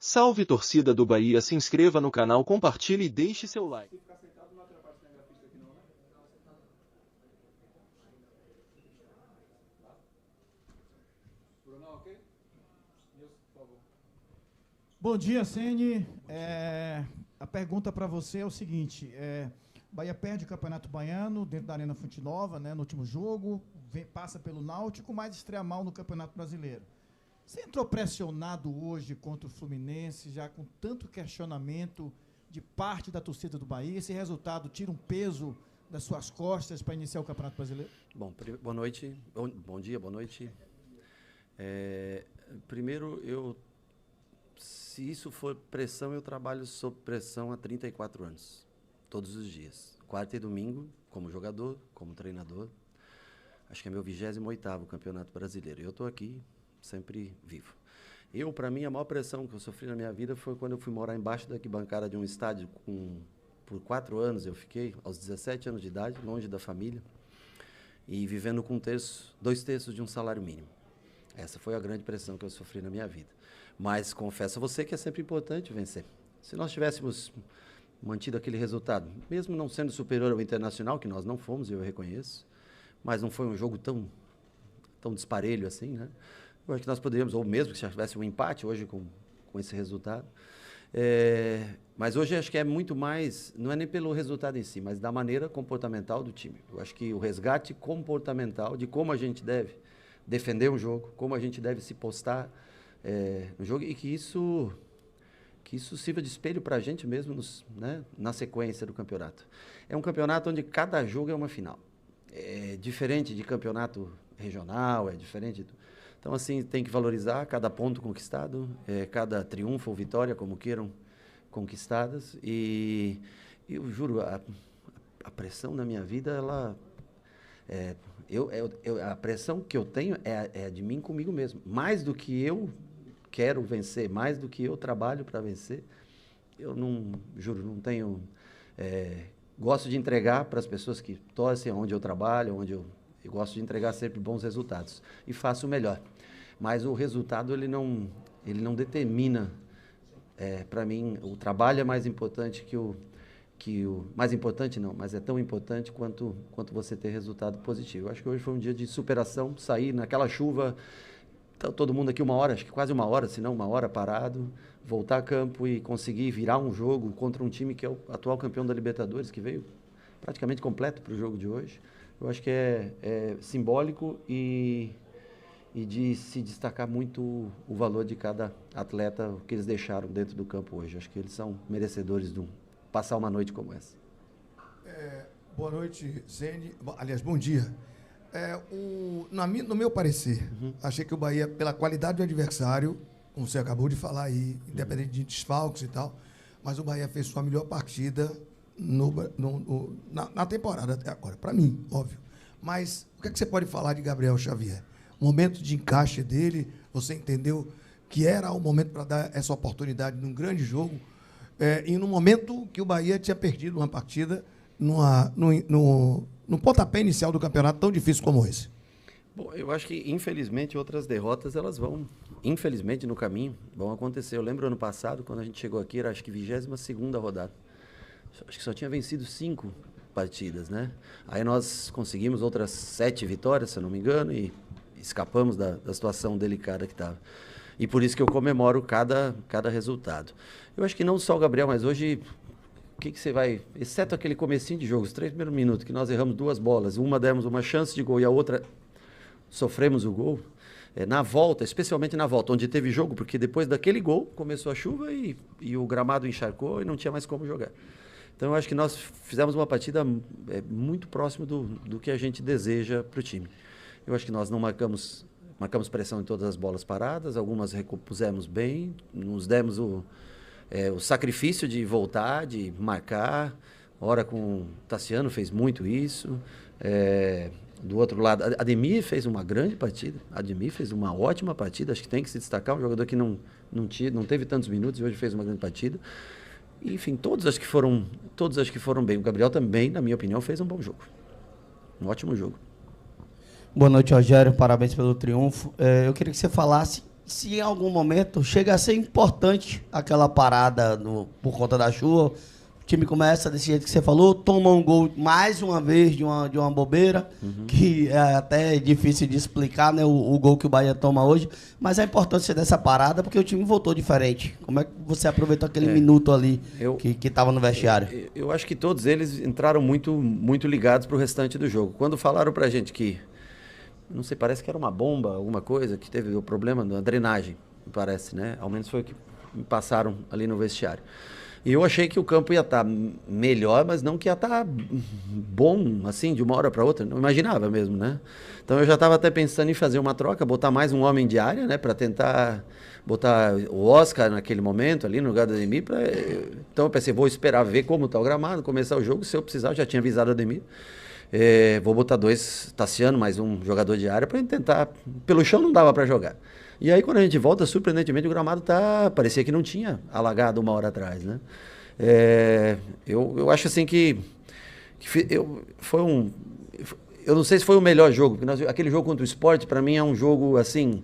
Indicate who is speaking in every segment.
Speaker 1: Salve torcida do Bahia, se inscreva no canal, compartilhe e deixe seu like.
Speaker 2: Bom dia, Ceni. A pergunta para você é o seguinte: Bahia perde o Campeonato Baiano dentro da Arena Fonte Nova, né, no último jogo, passa pelo Náutico, mas estreia mal no Campeonato Brasileiro. Você entrou pressionado hoje contra o Fluminense, já com tanto questionamento de parte da torcida do Bahia? Esse resultado tira um peso das suas costas para iniciar o Campeonato Brasileiro?
Speaker 3: Bom, boa noite. Bom dia, boa noite. Primeiro, se isso for pressão, eu trabalho sob pressão há 34 anos, todos os dias. Quarta e domingo, como jogador, como treinador. Acho que é meu 28º Campeonato Brasileiro. Eu estou aqui sempre vivo. Para mim, a maior pressão que eu sofri na minha vida foi quando eu fui morar embaixo da arquibancada de um estádio. Por 4 anos eu fiquei, aos 17 anos de idade, longe da família, e vivendo com 2/3 de um salário mínimo. Essa foi a grande pressão que eu sofri na minha vida. Mas confesso a você que é sempre importante vencer. Se nós tivéssemos mantido aquele resultado, mesmo não sendo superior ao Internacional, que nós não fomos, eu reconheço, mas não foi um jogo tão disparelho assim, né? Eu acho que nós poderíamos, ou mesmo que se tivesse um empate hoje com esse resultado. Mas hoje acho que é muito mais, não é nem pelo resultado em si, mas da maneira comportamental do time. Eu acho que o resgate comportamental de como a gente deve defender um jogo, como a gente deve se postar no jogo, e que isso sirva de espelho para a gente mesmo na sequência do campeonato. É um campeonato onde cada jogo é uma final. É diferente de campeonato regional, é diferente. Então, assim, tem que valorizar cada ponto conquistado, cada triunfo ou vitória, como queiram, conquistadas. E eu juro, a pressão na minha vida, a pressão que eu tenho é de mim comigo mesmo. Mais do que eu quero vencer, mais do que eu trabalho para vencer, eu não tenho... gosto de entregar para as pessoas que torcem onde eu trabalho, eu gosto de entregar sempre bons resultados. E faço o melhor. Mas o resultado, ele não determina, para mim, o trabalho é mais importante mais importante não, mas é tão importante quanto você ter resultado positivo. Eu acho que hoje foi um dia de superação, sair naquela chuva, todo mundo aqui acho que quase 1 hora, se não 1 hora parado, voltar a campo e conseguir virar um jogo contra um time que é o atual campeão da Libertadores, que veio praticamente completo para o jogo de hoje. Eu acho que é simbólico e de se destacar muito o valor de cada atleta, o que eles deixaram dentro do campo hoje. Acho que eles são merecedores de passar uma noite como essa.
Speaker 4: Boa noite, Ceni. Aliás, bom dia. No meu parecer, achei que o Bahia, pela qualidade do adversário, como você acabou de falar aí, independente de desfalques e tal, mas o Bahia fez sua melhor partida na temporada até agora, para mim, óbvio. Mas o que você pode falar de Gabriel Xavier? O momento de encaixe dele, você entendeu que era o momento para dar essa oportunidade num grande jogo, e no momento que o Bahia tinha perdido uma partida no pontapé inicial do campeonato tão difícil como esse?
Speaker 3: Bom, eu acho que, infelizmente, outras derrotas, elas vão, infelizmente, no caminho, vão acontecer. Eu lembro ano passado, quando a gente chegou aqui, era acho que 22ª rodada. Acho que só tinha vencido 5 partidas, né? Aí nós conseguimos outras 7 vitórias, se eu não me engano, e escapamos da situação delicada que estava. E por isso que eu comemoro cada resultado. Eu acho que não só o Gabriel, mas hoje, o que você vai... Exceto aquele comecinho de jogo, os 3 primeiros minutos, que nós erramos 2 bolas, uma demos uma chance de gol e a outra sofremos o gol. Na volta, especialmente na volta, onde teve jogo, porque depois daquele gol começou a chuva e o gramado encharcou e não tinha mais como jogar. Então, eu acho que nós fizemos uma partida muito próximo do que a gente deseja para o time. Eu acho que nós não marcamos pressão em todas as bolas paradas, algumas recompusemos bem, nos demos o sacrifício de voltar, de marcar. Ora com o Tassiano fez muito isso. Do outro lado, Ademir fez uma grande partida, Ademir fez uma ótima partida, acho que tem que se destacar, um jogador que não teve tantos minutos e hoje fez uma grande partida. Enfim, todos acho que foram bem. O Gabriel também, na minha opinião, fez um bom jogo. Um ótimo jogo.
Speaker 5: Boa noite, Rogério. Parabéns pelo triunfo. Eu queria que você falasse se em algum momento chega a ser importante aquela parada por conta da chuva, o time começa desse jeito que você falou, toma um gol mais uma vez de uma bobeira, que é até difícil de explicar, né, o gol que o Bahia toma hoje, mas a importância dessa parada porque o time voltou diferente. Como é que você aproveitou aquele minuto ali que estava no vestiário?
Speaker 3: Eu acho que todos eles entraram muito ligados para o restante do jogo. Quando falaram pra gente que, não sei, parece que era uma bomba, alguma coisa, que teve o problema da drenagem, parece, né? Ao menos foi o que me passaram ali no vestiário. E eu achei que o campo ia estar melhor, mas não que ia estar bom, assim, de uma hora para outra. Não imaginava mesmo, né? Então eu já estava até pensando em fazer uma troca, botar mais um homem de área, né? Para tentar botar o Oscar naquele momento ali no lugar do Ademir. Então eu pensei, vou esperar ver como está o gramado, começar o jogo. Se eu precisar, eu já tinha avisado o Ademir. Vou botar 2, Tassiano, mais um jogador de área, para tentar. Pelo chão não dava para jogar. E aí, quando a gente volta, surpreendentemente, o gramado parecia que não tinha alagado uma hora atrás, né? Eu acho assim eu não sei se foi o melhor jogo, porque aquele jogo contra o Sport, para mim, é um jogo, assim,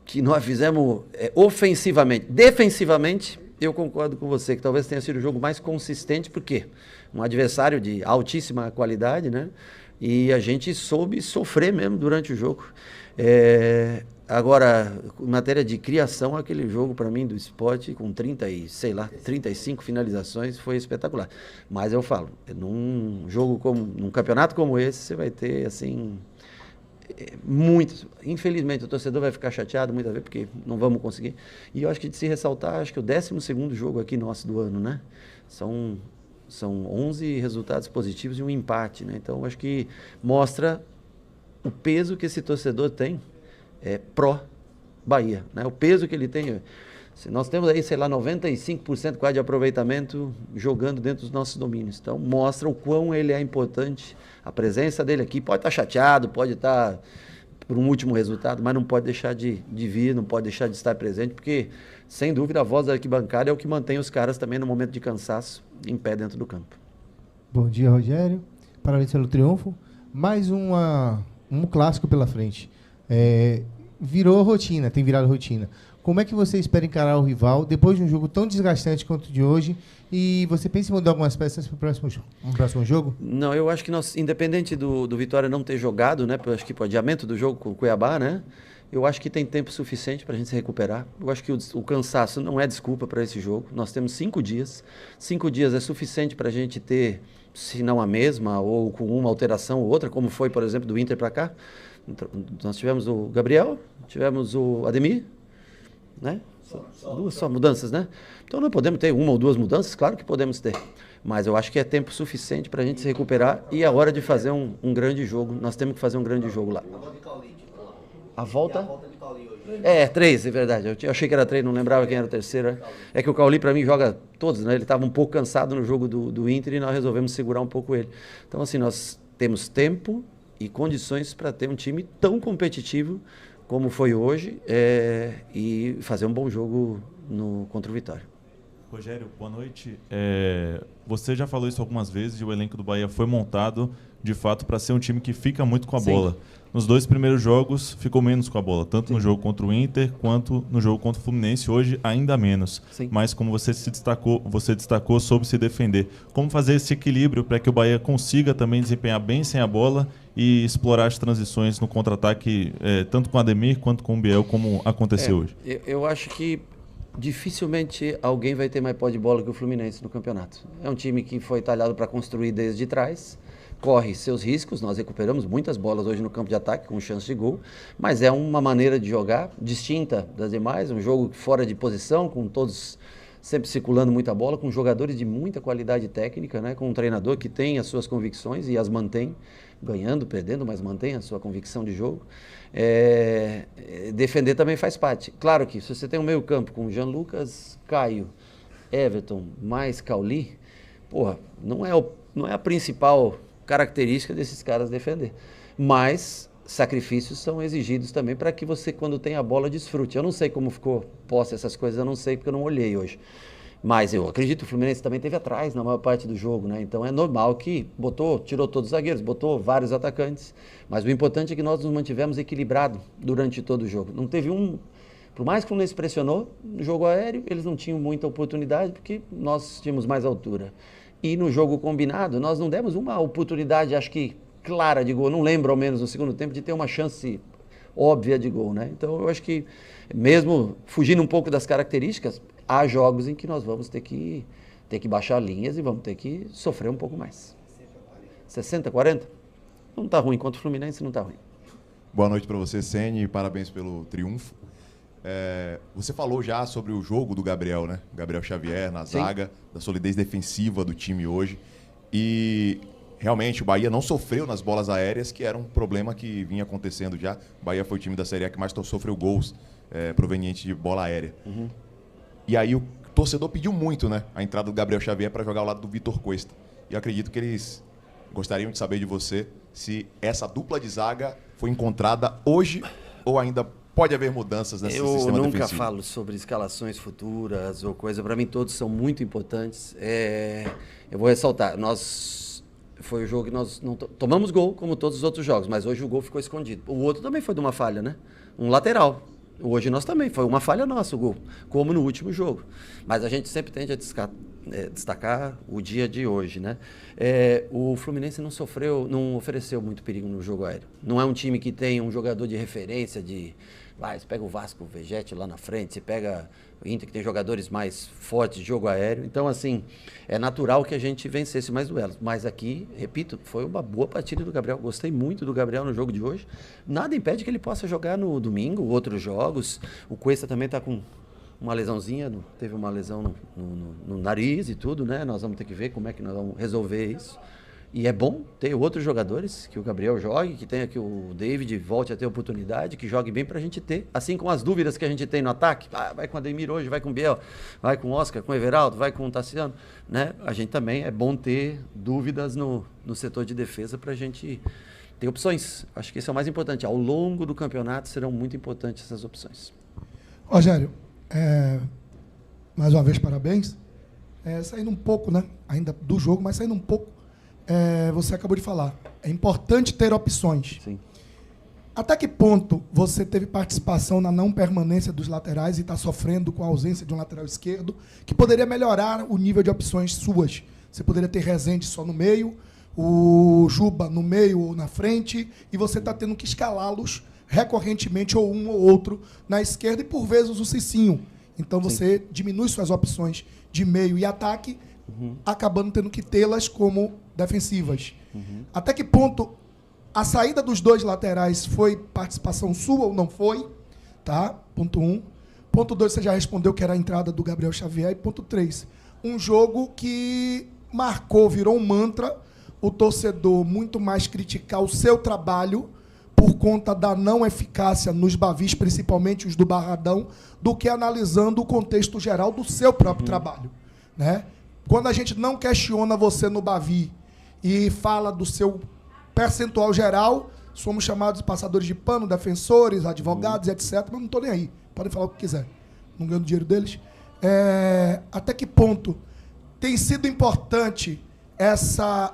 Speaker 3: que nós fizemos ofensivamente. Defensivamente, eu concordo com você, que talvez tenha sido o jogo mais consistente, porque um adversário de altíssima qualidade, né? E a gente soube sofrer mesmo durante o jogo. Agora, em matéria de criação, aquele jogo para mim do Sport com 35 finalizações foi espetacular. Mas eu falo, num campeonato como esse, você vai ter assim muitos. Infelizmente o torcedor vai ficar chateado muitas vezes porque não vamos conseguir. E eu acho que de se ressaltar, acho que o 12º jogo aqui nosso do ano, né? São 11 resultados positivos e um empate, né? Então eu acho que mostra o peso que esse torcedor tem pró-Bahia, né? O peso que ele tem. Nós temos aí, sei lá, 95% quase de aproveitamento jogando dentro dos nossos domínios. Então, mostra o quão ele é importante. A presença dele aqui pode estar chateado, pode estar por um último resultado, mas não pode deixar de vir, não pode deixar de estar presente, porque, sem dúvida, a voz da arquibancada é o que mantém os caras também no momento de cansaço em pé dentro do campo.
Speaker 6: Bom dia, Rogério. Parabéns pelo triunfo. Mais um clássico pela frente. Virou rotina, tem virado rotina. Como é que você espera encarar o rival depois de um jogo tão desgastante quanto o de hoje? E você pensa em mudar algumas peças para o próximo jogo?
Speaker 3: Não, eu acho que nós, independente do Vitória não ter jogado, né? Acho que para o adiamento do jogo com o Cuiabá, né? Eu acho que tem tempo suficiente para a gente se recuperar. Eu acho que o cansaço não é desculpa para esse jogo. Nós temos 5 dias. 5 dias é suficiente para a gente ter, se não a mesma, ou com uma alteração ou outra, como foi, por exemplo, do Inter para cá. Nós tivemos o Gabriel, tivemos o Ademir, né? Duas só mudanças, né? Então não podemos ter 1 ou 2 mudanças, claro que podemos ter. Mas eu acho que é tempo suficiente para a gente se recuperar e é hora de fazer um grande jogo. Nós temos que fazer um grande jogo lá. A volta? 3, é verdade. Eu achei que era 3, não lembrava quem era o terceiro. Né? É que o Cauli, para mim, joga todos, né? Ele estava um pouco cansado no jogo do Inter e nós resolvemos segurar um pouco ele. Então, assim, nós temos tempo e condições para ter um time tão competitivo como foi hoje e fazer um bom jogo contra o Vitória.
Speaker 7: Rogério, boa noite. Você já falou isso algumas vezes e o elenco do Bahia foi montado, de fato, para ser um time que fica muito com a bola. Nos 2 primeiros jogos, ficou menos com a bola, tanto no jogo contra o Inter quanto no jogo contra o Fluminense, hoje ainda menos. Sim. Mas como você destacou, soube se defender. Como fazer esse equilíbrio para que o Bahia consiga também desempenhar bem sem a bola e explorar as transições no contra-ataque, tanto com o Ademir quanto com o Biel, como aconteceu hoje?
Speaker 3: Eu acho que dificilmente alguém vai ter mais pó de bola que o Fluminense no campeonato. É um time que foi talhado para construir desde trás, corre seus riscos, nós recuperamos muitas bolas hoje no campo de ataque com chance de gol, mas é uma maneira de jogar distinta das demais, um jogo fora de posição, com todos sempre circulando muita bola, com jogadores de muita qualidade técnica, né? Com um treinador que tem as suas convicções e as mantém, ganhando, perdendo, mas mantém a sua convicção de jogo. Defender também faz parte. Claro que se você tem um meio campo com Jean Lucas, Caio, Everton, mais Cauli, não é a principal característica desses caras defender. Mas sacrifícios são exigidos também para que você, quando tem a bola, desfrute. Eu não sei como ficou posse essas coisas, eu não sei porque eu não olhei hoje. Mas eu acredito que o Fluminense também teve atrás na maior parte do jogo, né? Então é normal que tirou todos os zagueiros, botou vários atacantes. Mas o importante é que nós nos mantivemos equilibrados durante todo o jogo. Não teve Por mais que o Fluminense pressionou no jogo aéreo, eles não tinham muita oportunidade porque nós tínhamos mais altura. E no jogo combinado, nós não demos uma oportunidade, acho que clara de gol. Não lembro, ao menos no segundo tempo, de ter uma chance óbvia de gol, né? Então eu acho que, mesmo fugindo um pouco das características, há jogos em que nós vamos ter que baixar linhas e vamos ter que sofrer um pouco mais. 60, 40? Não está ruim. Contra o Fluminense não está ruim.
Speaker 8: Boa noite para você, Ceni, e parabéns pelo triunfo. Você falou já sobre o jogo do Gabriel, né? Gabriel Xavier na zaga, da solidez defensiva do time hoje. E realmente o Bahia não sofreu nas bolas aéreas, que era um problema que vinha acontecendo já. O Bahia foi o time da Série A que mais sofreu gols provenientes de bola aérea. Uhum. E aí o torcedor pediu muito, né? A entrada do Gabriel Xavier para jogar ao lado do Vitor Cuesta. E eu acredito que eles gostariam de saber de você se essa dupla de zaga foi encontrada hoje ou ainda pode haver mudanças nesse sistema defensivo.
Speaker 3: Eu nunca falo sobre escalações futuras ou coisa. Para mim, todos são muito importantes. Eu vou ressaltar. Foi o jogo que nós não tomamos gol, como todos os outros jogos, mas hoje o gol ficou escondido. O outro também foi de uma falha, né? Um lateral. Hoje nós também. Foi uma falha nossa o gol, como no último jogo. Mas a gente sempre tende a destacar o dia de hoje, né? O Fluminense não ofereceu muito perigo no jogo aéreo. Não é um time que tem um jogador de referência você pega o Vasco, o Vegete lá na frente, você pega o Inter, que tem jogadores mais fortes de jogo aéreo. Então, assim, é natural que a gente vencesse mais duelos. Mas aqui, repito, foi uma boa partida do Gabriel. Gostei muito do Gabriel no jogo de hoje. Nada impede que ele possa jogar no domingo, outros jogos. O Cuesta também está com uma lesãozinha, teve uma lesão no nariz e tudo, né? Nós vamos ter que ver como é que nós vamos resolver isso. E é bom ter outros jogadores, que o Gabriel jogue, que tenha que o David volte a ter oportunidade, que jogue bem pra gente ter. Assim como as dúvidas que a gente tem no ataque, vai com o Ademir hoje, vai com o Biel, vai com o Oscar, com o Everaldo, vai com o Tassiano, né? A gente também é bom ter dúvidas no setor de defesa pra gente ter opções. Acho que isso é o mais importante. Ao longo do campeonato serão muito importantes essas opções.
Speaker 9: Rogério, mais uma vez parabéns. Saindo um pouco, né, ainda do jogo, mas saindo um pouco, você acabou de falar, é importante ter opções.
Speaker 3: Sim.
Speaker 9: Até que ponto você teve participação na não permanência dos laterais e está sofrendo com a ausência de um lateral esquerdo, que poderia melhorar o nível de opções suas? Você poderia ter Rezende só no meio, o Juba no meio ou na frente, e você está tendo que escalá-los recorrentemente, ou um ou outro, na esquerda, e por vezes o Cicinho. Então você diminui suas opções de meio e ataque, acabando tendo que tê-las como defensivas. Até que ponto a saída dos dois laterais foi participação sua ou não foi? Tá? Ponto 1. Ponto 2, você já respondeu que era a entrada do Gabriel Xavier. E ponto 3, um jogo que marcou, virou um mantra, o torcedor muito mais criticar o seu trabalho por conta da não eficácia nos Bavis, principalmente os do Barradão, do que analisando o contexto geral do seu próprio trabalho, né? Quando a gente não questiona você no Bavi e fala do seu percentual geral, somos chamados de passadores de pano, defensores, advogados, etc. Mas não estou nem aí. Podem falar o que quiser. Não ganho dinheiro deles. Até que ponto tem sido importante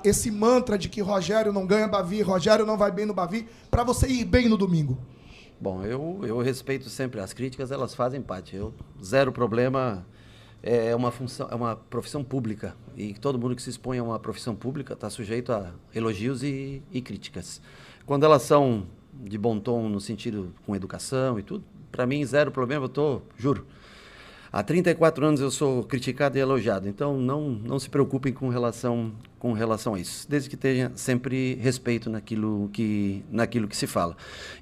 Speaker 9: esse mantra de que Rogério não ganha Bavi, Rogério não vai bem no Bavi, para você ir bem no domingo?
Speaker 3: Bom, eu respeito sempre as críticas, elas fazem parte. Zero problema. É uma profissão pública, e todo mundo que se expõe a uma profissão pública está sujeito a elogios e críticas. Quando elas são de bom tom, no sentido com educação e tudo, para mim, zero problema, juro. Há 34 anos eu sou criticado e elogiado, então não se preocupem com relação a isso, desde que tenha sempre respeito naquilo que se fala.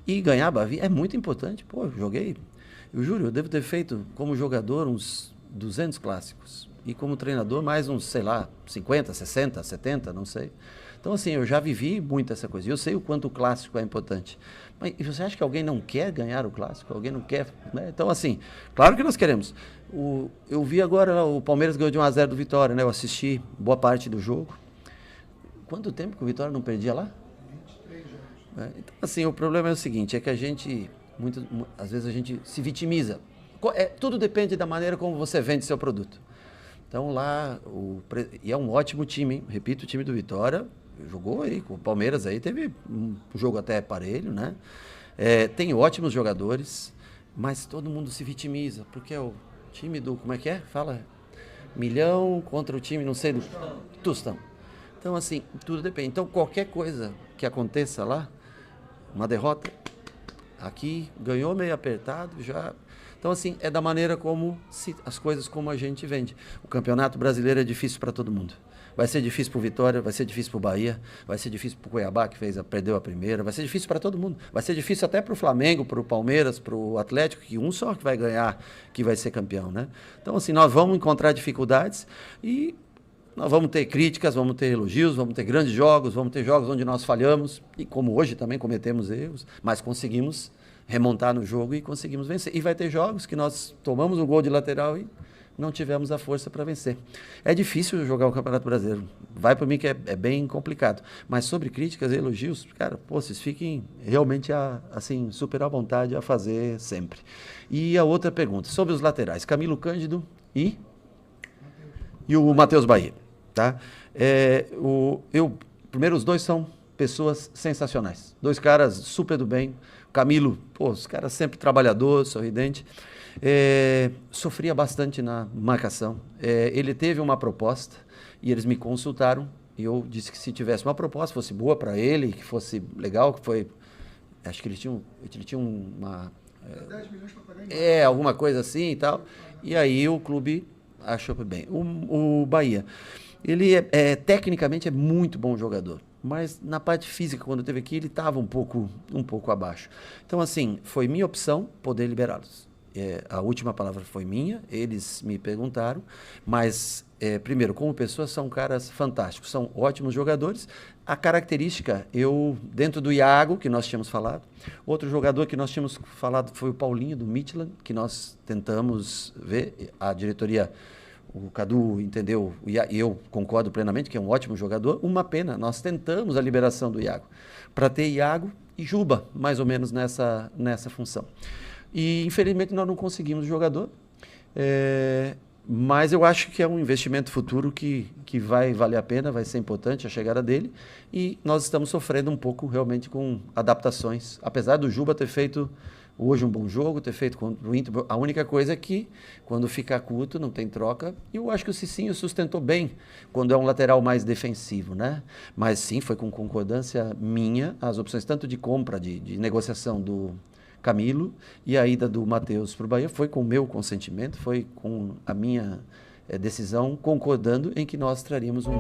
Speaker 3: E ganhar Bavi é muito importante. Eu joguei, eu juro, eu devo ter feito como jogador uns 200 clássicos. E como treinador, mais uns, 50, 60, 70, não sei. Então, assim, eu já vivi muito essa coisa. E eu sei o quanto o clássico é importante. Mas você acha que alguém não quer ganhar o clássico? Alguém não quer? Né? Então, assim, claro que nós queremos. Eu vi agora, o Palmeiras ganhou de 1-0 do Vitória, né? Eu assisti boa parte do jogo. Quanto tempo que o Vitória não perdia lá?
Speaker 9: 23 jogos.
Speaker 3: Então, assim, o problema é o seguinte, é que a gente, às vezes a gente se vitimiza. Tudo depende da maneira como você vende seu produto. Então lá, e é um ótimo time, hein? Repito, o time do Vitória jogou aí com o Palmeiras, aí teve um jogo até parelho, né? Tem ótimos jogadores, mas todo mundo se vitimiza, porque é o time do, como é que é? Fala, Milhão contra o time, não sei, do Tostão. Então, assim, tudo depende. Então, qualquer coisa que aconteça lá, uma derrota, aqui, ganhou meio apertado, já... Então, assim, é da maneira como as coisas como a gente vende. O Campeonato Brasileiro é difícil para todo mundo. Vai ser difícil para o Vitória, vai ser difícil para o Bahia, vai ser difícil para o Cuiabá, que perdeu a primeira, vai ser difícil para todo mundo. Vai ser difícil até para o Flamengo, para o Palmeiras, para o Atlético, que um só que vai ganhar, que vai ser campeão, né? Então, assim, nós vamos encontrar dificuldades e nós vamos ter críticas, vamos ter elogios, vamos ter grandes jogos, vamos ter jogos onde nós falhamos, e como hoje também cometemos erros, mas conseguimos remontar no jogo e conseguimos vencer. E vai ter jogos que nós tomamos um gol de lateral e não tivemos a força para vencer. É difícil jogar o Campeonato Brasileiro. Vai por mim que é bem complicado. Mas sobre críticas e elogios, cara, pô, vocês fiquem realmente assim, super à vontade a fazer sempre. E a outra pergunta, sobre os laterais. Camilo Cândido e o Matheus Bahia. Tá? Primeiro, os dois são pessoas sensacionais. Dois caras super do bem. Camilo, pô, os caras sempre trabalhador, sorridente. Sofria bastante na marcação. Ele teve uma proposta e eles me consultaram e eu disse que se tivesse uma proposta fosse boa para ele, que fosse legal, que foi, acho que ele tinha uma
Speaker 9: 10 milhões para pagar
Speaker 3: alguma coisa assim e tal. E aí o clube achou bem. O Bahia, ele tecnicamente é muito bom jogador. Mas na parte física, quando teve aqui, ele estava um pouco abaixo. Então, assim, foi minha opção poder liberá-los. A última palavra foi minha, eles me perguntaram, mas, primeiro, como pessoas, são caras fantásticos, são ótimos jogadores. A característica, dentro do Iago, que nós tínhamos falado, outro jogador que nós tínhamos falado foi o Paulinho, do Midland, que nós tentamos ver, a diretoria... O Cadu entendeu, e eu concordo plenamente que é um ótimo jogador. Uma pena, nós tentamos a liberação do Iago para ter Iago e Juba, mais ou menos nessa função. E infelizmente nós não conseguimos o jogador, mas eu acho que é um investimento futuro que vai valer a pena, vai ser importante a chegada dele. E nós estamos sofrendo um pouco realmente com adaptações, apesar do Juba ter feito hoje um bom jogo, ter feito contra o Inter. A única coisa é que, quando fica curto, não tem troca. E eu acho que o Cicinho sustentou bem quando é um lateral mais defensivo, né? Mas sim, foi com concordância minha as opções tanto de compra, de negociação do Camilo e a ida do Matheus para o Bahia. Foi com o meu consentimento, foi com a minha decisão, concordando em que nós traríamos um...